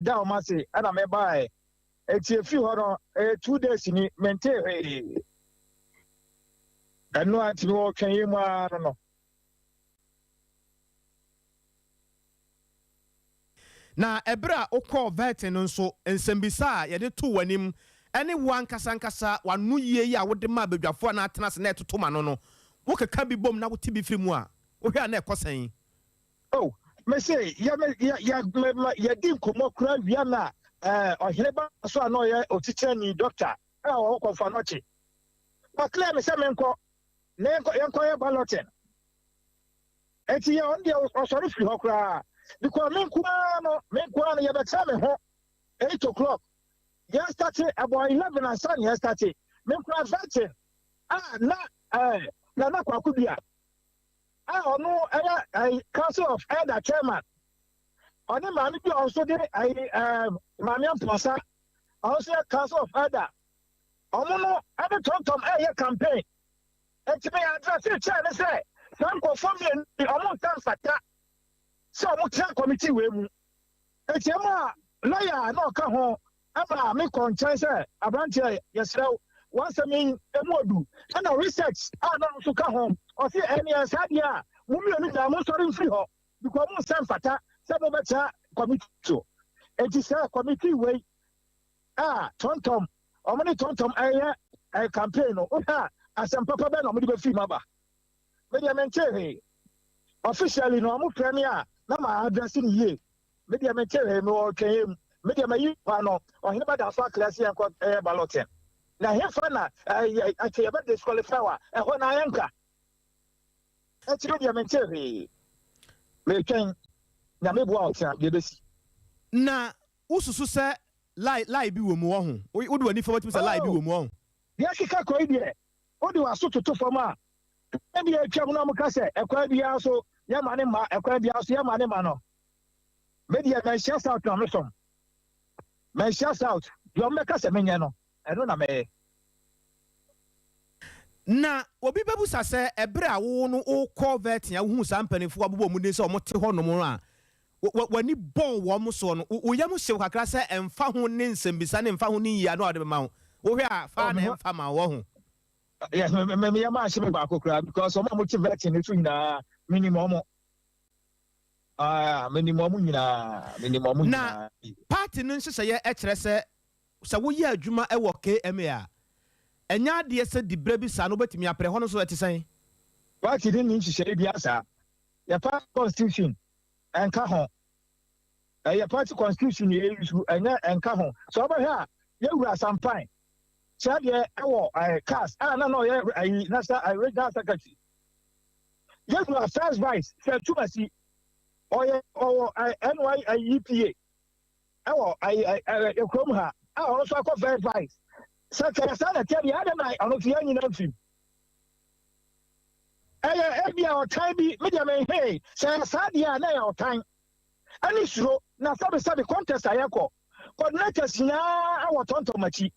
da o ma se ana me buy eti efi ho no 2 days ni maintain eno anti no twen yi mu no na ebra okọ vetin nso nsembisa ye de to wanim ene wan kasa wanu yie yi a wode ma badwafo na atena se na etoto ma no wo keka bi bom na wo ti bi firi mu a wo hwa na ekosan oh me say ya din komo kura wia na ohire ba so ano ye otiche ni doctor wo ko fa noche ba clear me say menko yenko ye balloting eti ye on dia osori firi hokra because menko no ye better me ho 8 o'clock you started about 11 and sun you started menko adverting na kwakubia ono council of elder chairman oni mami bi also dey mami amposa also council of elder omo no ade tom campaign enti me address chair ne say sanko family omo tan fata so omo tell committee we mu enti ma lawyer na ka ho aba me concern say abranche yesrew once mean emodu na research na so ka ho o say any sadia mu mi oni da mo sorry free ho because mo san fata say mo better committee to enti say committee we tontom omo ni tontom campaign no o ha asem papa be na mo di be fi maba me dia menche officially no mo premier na ma address ni ye me dia menche me o kan me dia mayi pa no o hin ba da so class yan ko balloting na he fa na ake be disqualify wa ho na yanka eti me dia menche me kan na me bo out ya be besi na ususu se lie bi wo mu wo ho wo de wani fa wati se lie bi wo mu ho ya kika ko ide o de waso toto fama e bi atwa na mo ka se ekwa bia so ya mane ma ekwa bia so ya mane ma no me dia na share south na mesom me share south yo me ka se menye no eno na me na obi bebu sase ebra wo no o covet ya hu sampanifo abobo mu de se o mote ho no mo a wani bon wo mo so no wo yam hyew kakra se emfa ho ne nsembisa ne emfa ho ne yia no ade ma wo hwe a fa na emfa ma wo ho yes me ya ma shebe ba kokra because o ma mo chi vet ne tu nyina minimum minimum na party no nhye ye e kire se wo yi adwuma e wo KMA enya de se di bra bi sa no betimi apre ho no so etisen party din nhye bi asa ya party constitution enka ho ya party constitution ye issue enya enka ho so obahia ye wura sampan chade ewo cast na no ye national regional secretary ye wura first vice se tumasi oye NYEPA ewo ekrom ha also akọ first vice secretary sana tell ya na anofi anyina mfim ebia otan bi media men hey say sadia na ya otan ani suro na sabe contest ayeko coordinators na awo tonto machi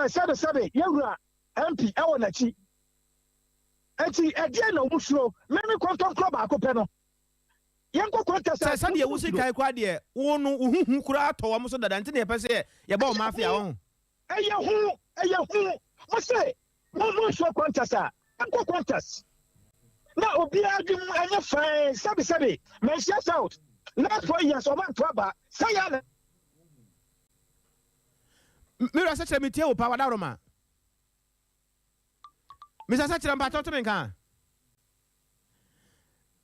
sabe yewura MP awo nachi enti edie na omusuro memi content club akope no yenko contest say de wusi kai kwa de wo no uhuhu kura atọ mo so dada nti na ye pese ye ba o mafia wo eye hu mo say mo so contest enko contest na obi adwum anya fine sabe men shout out last 4 years o man to aba say ya Mira sa chemi tie wo pa wada roma Misa sa chira mba to me kan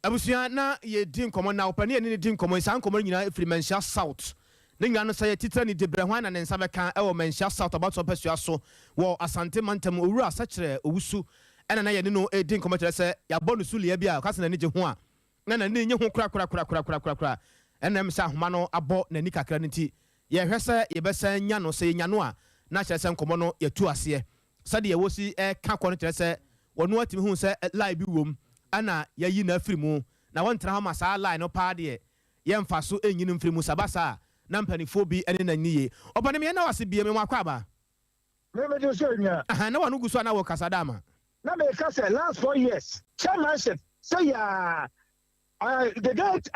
abusia na ye din komo na opani ni din komo san komo nyina efri Mensia South ne nyina no say titra ni debre hwan na ne nsa beka e wo Mensia South about so pesua so wo Asante Mantam owura sa chire owusu ena na ye no din komo chire se ya bonu sulia bia ka se na ni je ho a na ni nye ho kura ena em sa homa no abo na ni kakra nti ye hwese ye besa nya no se nya no a na chire se komo no ye tu ase sade ye wosi ka kono chire se wonu atimi hu se lie bi wom ana yayi na afiri mu na wontra ha masa line no pa de ye mfa so enyini mfiri mu sabasa na mpanifo bi ene na niye obane me na wase bie me makwa aba me do so nya na wanu guso na wo kasada ma na me ka say last 4 years chairmanship say ya the date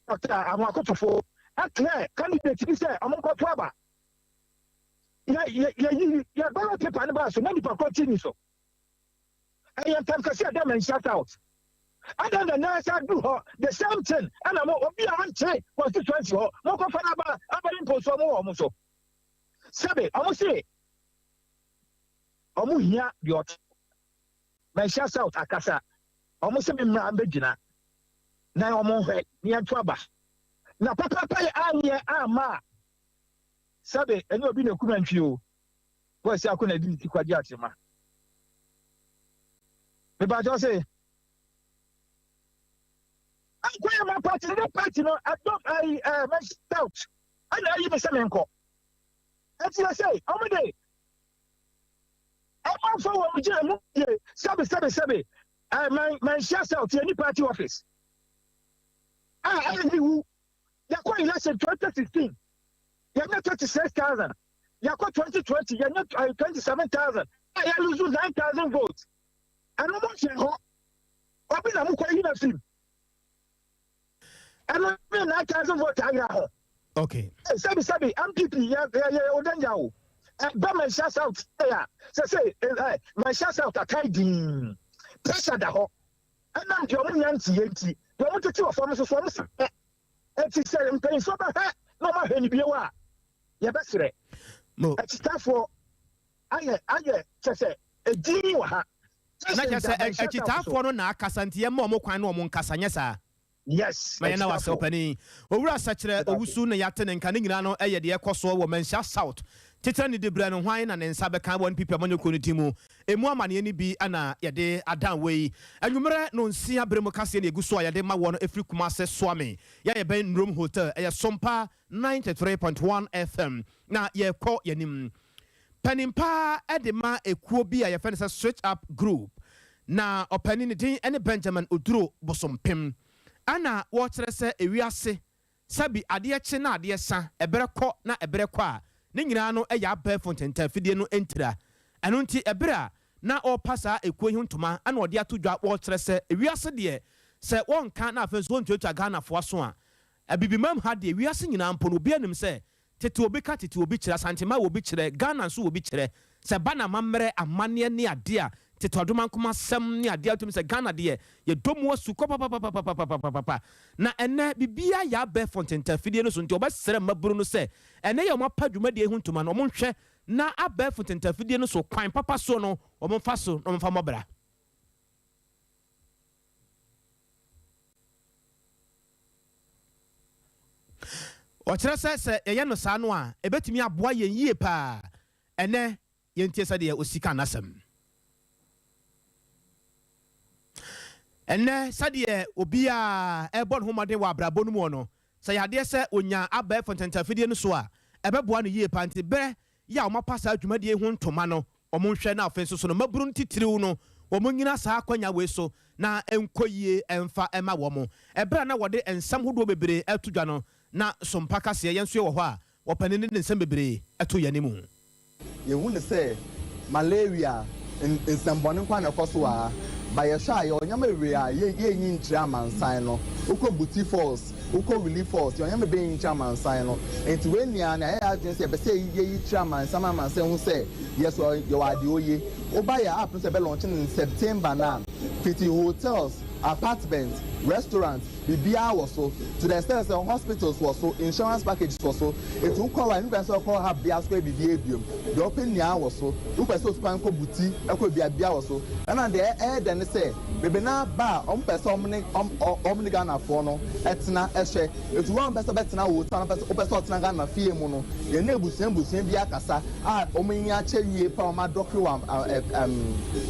Dr. Amakotofo clear candidate bi say omonkɔto aba ya ballot paper ne ba so na nipa continue so ɛyɛ ntam kɛse a dem shout out other than that I do the same thing and I'm obi a ante constituency ho mo ko fana ba abali mposo mo so sebe omo say omo hia the ot men shout out akasa omo say me mra ambegina na omo hwe ni anto aba na papa anye ama sebe eni obi na kuma ntwi o bo si akona di ti kwaji atema me ba jo say I'm going my party, the party, no, I don't, messed out. I know you miss a menko. That's what I say, how many? I'm on for what we do, Sabi. My shout out to any party office. I knew you're quite election 2016. You're not 26,000. You're quite 2020. You're not 27,000. I lose 9,000 votes. I don't want you. I've been a quite enough. I don't mean 9,000 votes. Okay. Sabi, MPP, yeah, Odenjao. But my shout out, yeah. Say, my shout out, I can't pressure the hole. And I'm your Yanti. You want to do a form of forms? And she said, I'm paying so bad. No more, any be a wa. Yeah, that's right. No, it's tough for I say, a deal. Not just a chita for no Casantia Momo Quano Mon Casanyasa. Yes, my na was opening. Owura sachere owusu na yaten nka ne nyina no eye de ekoso wo Manchester South. Titani de brano hwan na ne nsa beka won pipa manyo community mu. Emu amane ni bi ana ye de adan wei. Anwumere no nsia bremu kase na eguso a ye de ma won efri Kumase Swami. Ya ye ben room hotel eye Sompa 93.1 FM. Na ye kɔ yanim. Panimpa edema ekuo bi a ye fene switch up group. Na opani ne din ene Benjamin Oduro Bosompem. Ana wɔkyerɛ sɛ ewiase sabi adeɛ kye na adeɛ sa ebere kɔ na ebere kɔ a ne nyinaa no ɛyɛ abɛ fontenta fidie no entira ɛno nti ebere na ɔpasa ekuo hi ntoma ana ɔde ato dwa wɔkyerɛ sɛ ewiase deɛ sɛ wɔnka na afɛ so ntuatua Ghana foa so a abibimam ha deɛ ewiase nyinaa mpo no obi anim sɛ tete obi ka tete obi kyerɛ santema obi kyerɛ Ghana nso obi kyerɛ sɛ bana mammerɛ amanneɛ ne ade a tete adoma nkoma sem ne ade atum sɛ Ghana deɛ ye domo su ko papa na ene bibia ya be fontenta fidie no so nti obesere maburu no sɛ ene ye omapa dwumadie hu ntoma no omonhwɛ na abe fontenta fidie no so kwan papa so no omomfa so no omfa mobra ɔkyerɛ sɛ yɛyɛ no saa no a ebetumi aboa yɛn yie pa ene yɛntie sɛ deɛ osika nasɛm ene sadie obi a ebon homade wa abrabɔ no mu no sɛ yade sɛ onya aba fontenta fidie no so a ɛbɛboa no yie pa nti bere ya omapa saa dwumadie ho ntoma no omonhwɛ na afenso so no maburu ntitiriw no omonyina saa kwanya we so na enkoyie emfa ema wo mo ebere na wode ensam hodo bebre atudwa no na Sompa kase yenso ye wo hɔ a wɔpane ne nsam bebre ato yanimu ye hu ne sɛ malaria nsambɔne kwa na kɔso a by a shy or Yamaria, ye in Chairman Sino, Uko Booty Falls, Uko Relief Falls, your Yama being Chairman Sino, and to when I agency, but say ye Chairman, some man say, yes, or you are the Oye, or buy a happens to be launching in September now, 50 hotels, apartments, restaurants, the beer was so, to the extent that hospitals was so, insurance packages was so, if you call and you can call her beer square behavior, the open year was so, who can so spanko booty, I could be a beer was so, and on the air then say, baby now bar, Omnigana Fono, Etina, Eshe, if you want better better now, Opesot Nagana Fie Mono, your neighbors and Busin Biacasa, Ominia Cherry, Palma Docuam,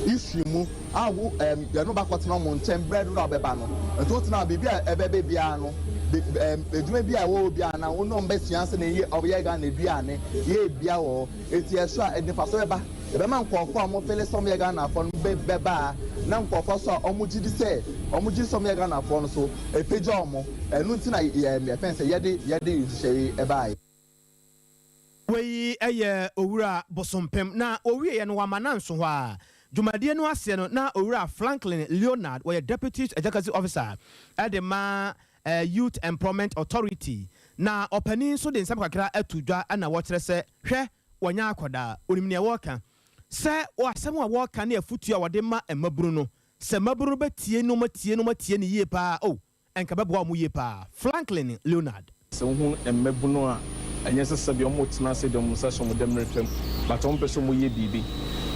issue, I will, you're no back what's no mountain bread rubber banner, and to now be a baby piano. Maybe I will be an unknown best chance in a year of Yagan Biane, ye biao, it's a shot at the Passover. The man called for more fellow some Yagana from Beba, now for Fossa, Omuji say, Omuji some Yagana for so, a pajamo, and Lutina, a fence, Yadi, Sherry, a buy. We a year, Ura Bosompem, na Ori and Wamananso. Jumadie no ase no na Owura Franklin Leonard were deputy executive officer at the Youth Employment Authority na ɔpanin nso de nsɛm kakra atu dwa ana wɔkyerɛ sɛ hwɛ wɔnya akɔdaa onim nea wɔka sɛ asɛm a wɔka ne afutu a wɔde ma mmaburu no sɛ mmaburu bɛtie no matie ne yie paa o ɛnka bɛboa ɔmo yie paa Franklin Leonard sɛ wohu mmaburu no a ɛnyɛ sɛ sɛbi ɔmo tena ase de ɔmo nsa hyɛ ɔmo dɛm retwam but ɔmo pɛ sɛ ɔmo yɛ biribi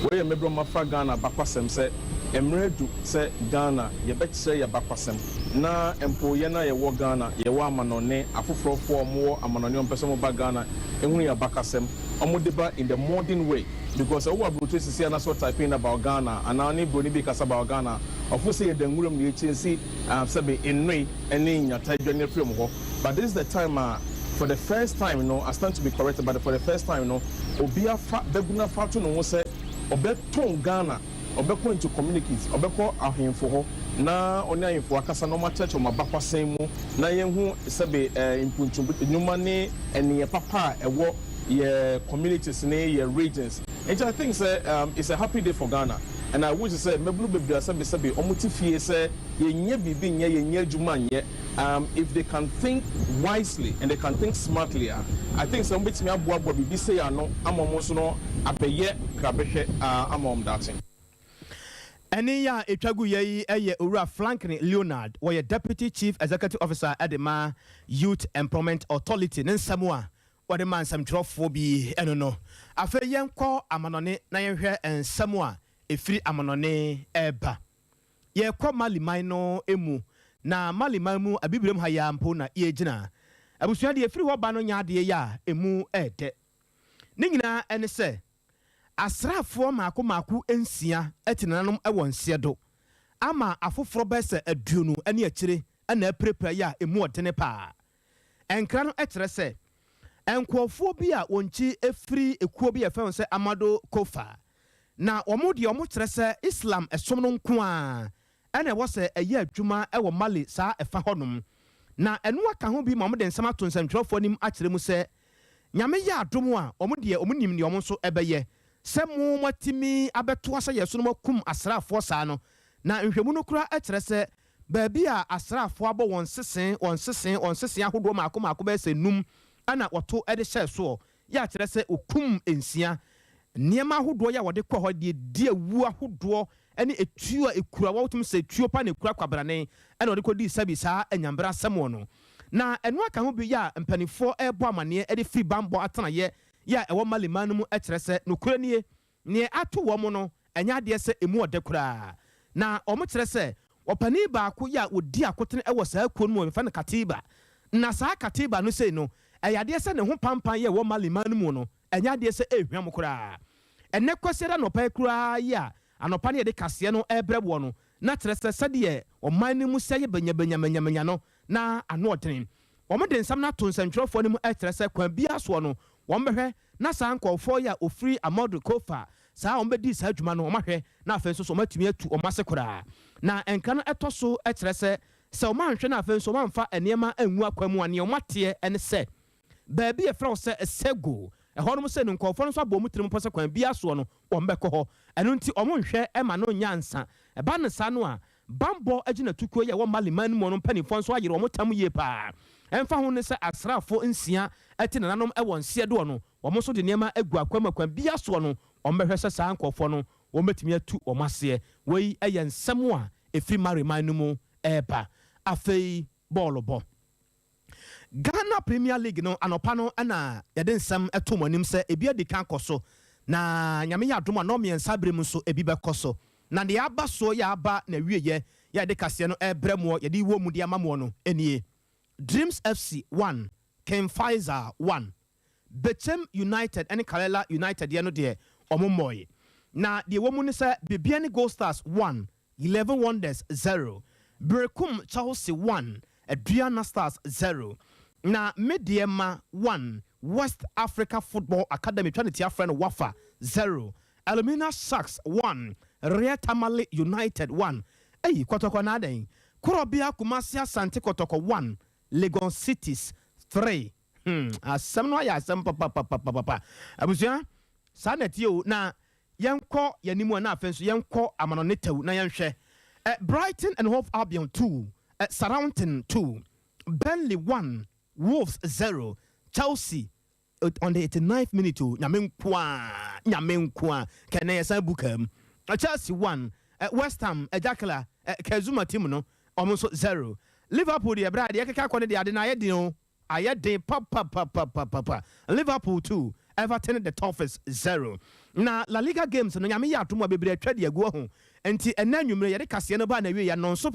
wɔyɛ mmaburu ɔmo afa Ghana bakwasɛm sɛ mmerɛ du sɛ Ghana yɛbɛkyerɛ yɛ bakwasɛm na mpo yɛn a yɛwɔ Ghana yɛwɔ amanɔne afoforɔfoɔ ɔmo wɔ amanɔne ɔmo pɛ sɛ ɔmo ba Ghana ehunu yɛ bakwasɛm ɔmo de ba in the modern way because ɔwɔ aburoto sisi a na so typing about Ghana anaa ne broni bi kasa about Ghana ɔfo sɛ yɛ danguram na yɛkyɛn si sɛbi nnoi ɛne nyata adwa ne firi mu hɔ but this is the time for the first time I stand to be corrected but for the first time obi afa bɛguna fa to no ho sɛ ɔbɛtɔn Ghana ɔbɛkɔ into communities ɔbɛkɔ ahemfo hɔ na ɔne ahemfo akasa na ɔma kyerɛkyerɛ ɔma bakwasan mu na yɛhu sɛbe mpuntum nnwuma ne ɛneyɛ papa a ɛwɔ yɛ communities ne yɛ regions and I think it's a happy day for Ghana and I wish to say mebulu bebia sɛbe ɔmo ti fie sɛ yɛnyɛ biribi nyɛ yɛnyɛ adwuma nyɛ if they can think wisely and they can think smartly I think sɛ ɔmo betumi aboaboa biribi sɛ ano ama ɔmo so no abɛyɛ krabɛhwɛ ama ɔmo daakye. Ɛne ya etwagu yi ɛyɛ owura Franklin Leonard wɔyɛ Deputy Chief Executive Officer Edema Youth Empowerment Authority ne nsɛm a wɔde ma nsɛmtwerɛfoɔ bi ɛno no afei yɛnkɔ amanɔne na yɛhwɛ nsɛm a efiri amanɔne ɛba yɛkɔ Maliman no emu na Maliman mu abibrem ha ya mpo na yɛgyina abusua de efiri hɔ ba no nya adeɛ ya emu ɛdɛ ne nyinaa ɛne sɛ asrafoɔ maako ensia ɛtenanom ɛwɔ nsia do ama afoforɔ bɛsɛ aduonu ɛne akyire ɛna aprepra ya emu ɔdene paa ɛnkra no ɛkyerɛ sɛ ɛnkɔfoɔ bi a wɔnkyi efiri ekuo bi ɛfɛn sɛ Amado Kofa na wɔn deɛ wɔn kyerɛ sɛ Islam ɛsom no nko a ɛna ɛwɔ sɛ ɛyɛ adwuma ɛwɔ Mali saa ɛfa hɔnom na ɛno aka ho bi ma wɔn de nsɛm ato nsɛmtwerɛfoɔ nim akyerɛ mu sɛ nyame yɛ adom a wɔn deɛ wɔn nim deɛ wɔn nso ɛbɛyɛ sɛ mo matimi abeto asa yeso no makum asrafoɔ saa no na nhwɛmu no kura ɛkyerɛ sɛ baabi a asrafoɔ abɔ wɔn sesen ahodoɔ maako bɛsɛ num ana wɔto ɛde hyɛ so ya kyerɛ sɛ okum ensia nneɛma ahodoɔ ya wɔde kɔ hɔ de di awu ahodoɔ ɛne etuo ekura wɔtum sɛ etuo pa na ekura kwabrane ɛna wɔde kɔ di sabi saa anyambra asɛm no na ɛno aka ho bi ya mpanifo ɛbɔ amaneɛ ɛde fi bambɔ atenayɛ ya ɛwɔ Maliman no mu ɛkyerɛ sɛ nokura nie ne ato wɔ mo no ɛnya adeɛ sɛ emu ɔde koraa na ɔmo kyerɛ sɛ ɔpani baako ya odi akotene ɛwɔ saa kuo no mu ɛfa no Katiba na saa Katiba no sei no ɛyɛ adeɛ sɛ ne ho pampan yɛ wɔ Maliman no mu no ɛnya adeɛ sɛ ehwia mo koraa ɛnɛ kwasiera no pɛ koraa ya anopa ne yɛde kaseɛ no ɛbrɛ wɔ no na kyerɛ sɛ sɛdeɛ ɔman no mu sɛ yɛ banyabanya no na ano ɔtene ɔmo de nsɛm no ato nsɛntwerɛfoɔ no mu ɛkyerɛ sɛ kwan bia soɔ no wɔn bɛhwɛ na saa nkɔfoɔ ya ofiri Amado Kofa saa wɔn bɛdi saa adwuma no wɔn ahwɛ na afei nso wɔn atumi atu wɔn ase koraa na nkra no ɛtɔ so ɛkyerɛ sɛ wɔn ahwɛ na afei nso wɔn amfa nneɛma angu akwan mu a nea wɔn ateɛ ɛne sɛ baabi yɛfrɛ sɛ Sego ɛhɔ nom sɛ no nkɔfoɔ no nso abɔ mu tirim pɔ sɛ kwan bia soɔ no wɔn bɛkɔ hɔ ɛno nti wɔn nhwɛ ɛma no nyansa ɛba ne saa no a bambɔ agyina tukuo yɛ wɔ Maliman mu no mpanimfoɔ nso ayere wɔn tam yie paa ɛmfa ho ne sɛ asrafoɔ nsia ɛte nananom ɛwɔ nsia doɔ no wɔn nso de nneɛma agu akwan bia soɔ no wɔn bɛhwɛ sɛ saa nkɔfoɔ no wɔn bɛtumi atu wɔn aseɛ wei ɛyɛ nsɛm a ɛfiri Maliman no mu ɛɛba afei bɔɔlo bɔ Ghana Premier League no anɔpa no ɛna yɛde nsɛm ɛto wɔn anim sɛ ebi adi kan kɔ so na nyame yɛ adom a nɔɔmiɛnsa bere mu nso ebi bɛkɔ so na deɛ aba so yɛ aba na wieyɛ yɛde kaseɛ no ɛbrɛ mu yɛde wɔ mu de ama mu no ɛnie Dreams FC 1 Ken Pfizer 1 Bechem United and Kalela United yɛ no deɛ ɔmo mmɔɔye na deɛ wɔ mu ne sɛ Bibiani Gold Stars 1 11 Wonders 0 Berekum Chelsea 1 Adriana Stars 0 na Mediema 1 West Africa Football Academy trying to tia friend Wafa 0 Alumina Sharks 1 Ria Tamale United 1 Hey Kotoko Naden Korobia Kumasi Asante Kotoko 1 Legon Cities 3 asɛm no ayɛ asɛm papa abusua saa na tie na yɛnkɔ yɛnimu na afɛn so yɛnkɔ amanɔne taw na yɛnhwɛ Brighton and Hove Albion 2 Southampton 2 Burnley 1 Wolves 0. Chelsea on the 89th minute nyame nkwa can yesa bukam. Chelsea 1. West Ham Ejakala Kazuma team no almost 0. Liverpool the brad yakeka kwone de ade na ayede no ayede pa. Liverpool 2. Everton the toughest 0. Na La Liga games no nyame ya atomo bebre atwa de agu ho. Enti ena nwumre ye de kase no ba na wie ya no so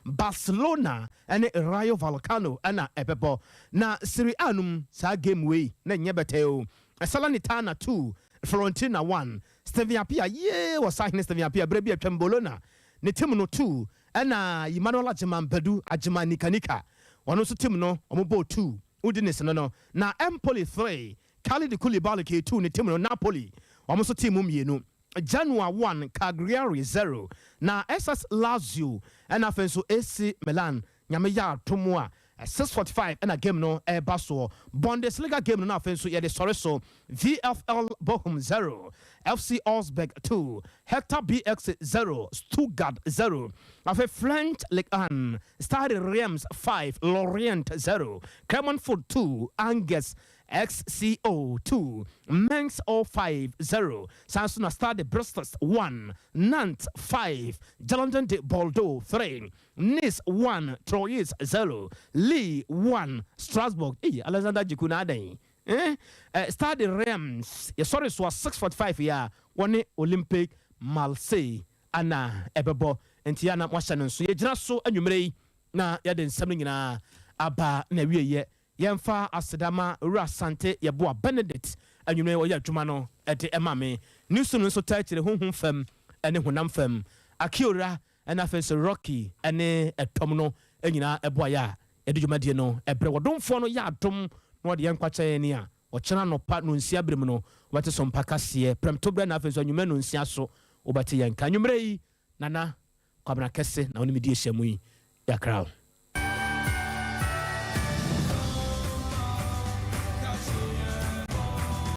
Barcelona and Rayo Vallecano ana epepo. Na Serie A num sa game we na nye beteo. Salernitana 2, Fiorentina 1. Stevia Pia was signing Stevia Pia brebi atwam Bologna. Ne team no 2 ana Emmanuel Bedu Ajima Nika. One also team no omobo 2. Udinese no. Na Empoli 3. Khalid Koulibaly K2 ne team no Napoli. Almost team no. Genoa 1, Cagliari 0. Na SS Lazio and Afenso AC Milan. Nyame Tomua 6:45 and a game no Basso. Bundesliga game no Afenso ya de Soreso. VfL Bochum 0. FC Augsburg 2. Hertha BX 0. Stuttgart 0. Afe French Ligue 1. Stade Reims 5. Lorient 0. Clermont 2. Angers XCO 2, Mengs 5-0, Sansuna Stade Brest 1, Nantes 5, Jalondon de Bordeaux 3, Nice 1, Troyes 0, Lille 1, Strasbourg. Alexander Jikunade. Stade Reims. Sorry, so 6:45 ya. One Olympic Marseille ana ebebo entiana mwashanon so yegyina so anwumrei na yade nsam nyina aba na wieye yemfa asedama Rasante yeboa Benedict anwumrei wo ya adwuma no ede emame nisu no so tachire honhom fam ene honam fam Akiora ena fenso Rocky ene etom no anyina eboa ya ede dwumadie no ebre wodomfo no ya adom no de yankwache ni a ochena no pa no nsia brem no wate Sompa kase premtobre na fenso anwume no nsia so obate yanka anwumrei nana kwabna kese na onimidi ehyamu yi ya crown.